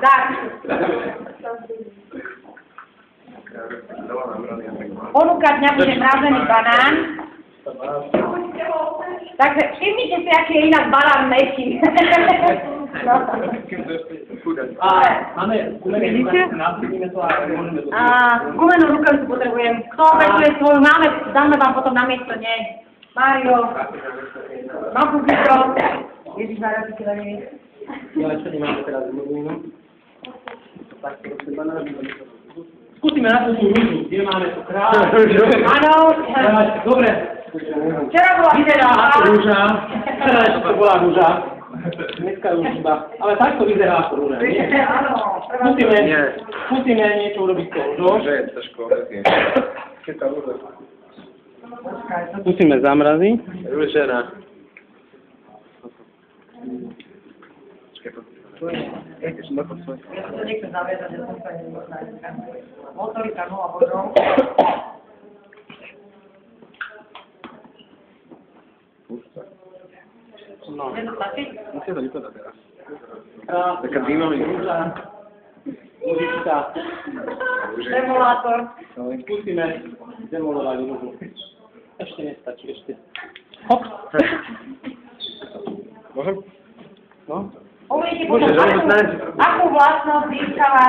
tak. Ponuka dňa bude mrazený banán. Takže všimnite si, aký je inak banán mäkký. Máme gumenú rukavicu potrebujem. Kto obetuje svoju, dáme vám potom na miesto, nie. Mário, Mapukito, Ježiš Mário, ty keď nevieš. Ja ešte nemáme teraz gumenú. Skúsime na tú rúžu, kde máme tu kráľ. Áno. Dobre. Včera bola vyzerá ako rúža. Včera ešte to bola rúža. Dneska už iba. Ale takto vyzerá ako rúža, nie? Áno. Skúsime niečo urobiť s tou rúžou. Že je ťažko, keď tá rúža. Skúsime zamraziť. Rúžená. Ja to nechcem zaviazať, že som sa nemôžná. Motorika 0 bodov. No. Je to stačiť? Musím to vypadať teraz. Taká dynamika. Rúža. Ulička. Demolátor. Skúsime demolovať rúžu. Ešte nestačí, ešte. Hop. Môžem? No. Uvidíte potom, akú vlastnosť získava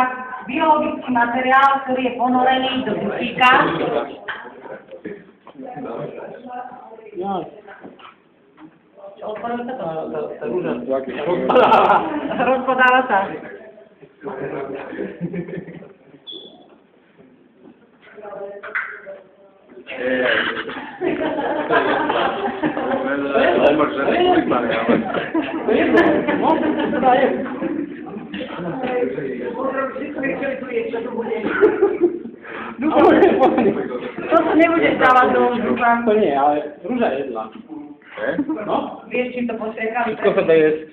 biologický materiál, ktorý je ponorený do dusíka. Ja. Čo, otvorili sa to? Tá rúža. Rozpadáva sa. To sa nebudeš dávať do zúba. To nie, ale rúža je jedla. No? Vieš, čím to postriekali? Všetko sa dá jesť.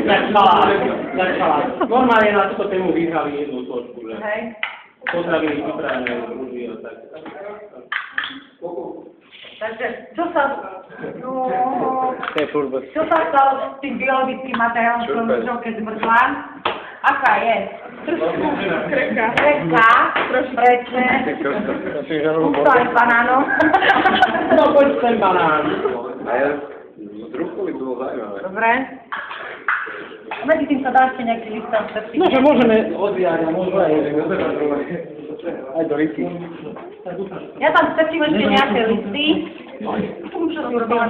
Tak salát. Normálne na túto tému vyhrali jednu složku, že? Hej. Pozdravili vypravené rúži a tak. Takže, čo sa... No... To je furt bez. Čo sa stalo s tým biologickým materiálom, ktorým keď zmrzla? Aká je? Krehká. Krehká? Presne. Ústali banáno. No, poď ten banán. A ja z rukou by bolo zaujímavé. Dobre. Medzi tým sa dá ešte nejaký list tam strpiť. No, že môžeme odviať a môžeme aj do listy. Ja tam strpím ešte nejaké listy. Čo si urobila?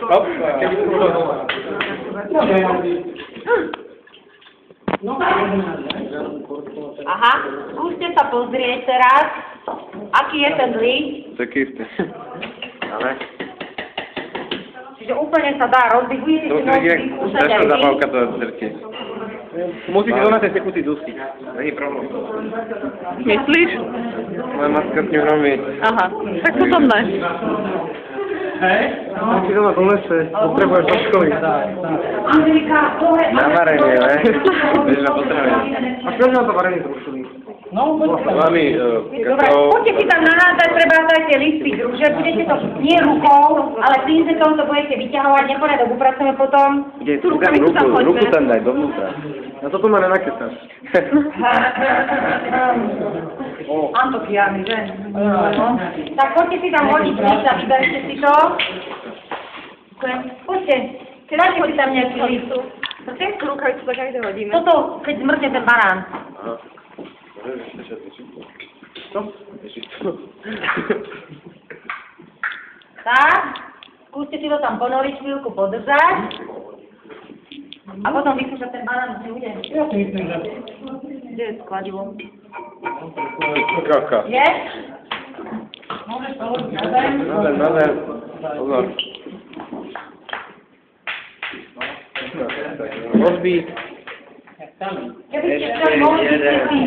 Hop, keby to bolo doma. No, Aha, skúste sa pozrieť teraz, aký je ten list. Taký istý. Ale? Čiže úplne sa dá rozbiť. Budete si môcť vyskúšať aj vy. Zabavka to drti. musíte do nás ešte kúsiť dusky. Není problém. Myslíš? Moja matka s ním robí. Aha, tak potom ne. Hej? No, si doma donese, potrebuješ do školy. Angelika, dole. Na varenie, ne? Vieš, na potrebuje. A čo nám to varenie zrušili? No, poďte. Mami, Dobre, poďte si tam nahádať, treba aj tie listy druže, budete to nie rukou, ale pinzetom to budete vyťahovať, neporiadok upracujeme potom. Kde tu ruku tam daj, dovnútra. Na toto ma nenakecáš. Antokiami, že? Tak poďte si tam hodiť list a vyberte si to. Poďte, dáte si tam nejaký list. Rukavicu tak aj hodíme. Toto, keď zmrzne ten banán. Aha. Co? Tak, skúste si to tam ponoriť, chvíľku podržať. A potom vyskúšať ten banán, už nebude. Ja si myslím, že... Kde je skladivo? Kaka. Je? Môžeš položiť na zem. Na zem. Pozor. Rozbít. Keby ste však mohli si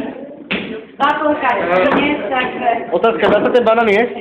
spatlkať dnes, takže... Otázka, dá sa ten banán jesť?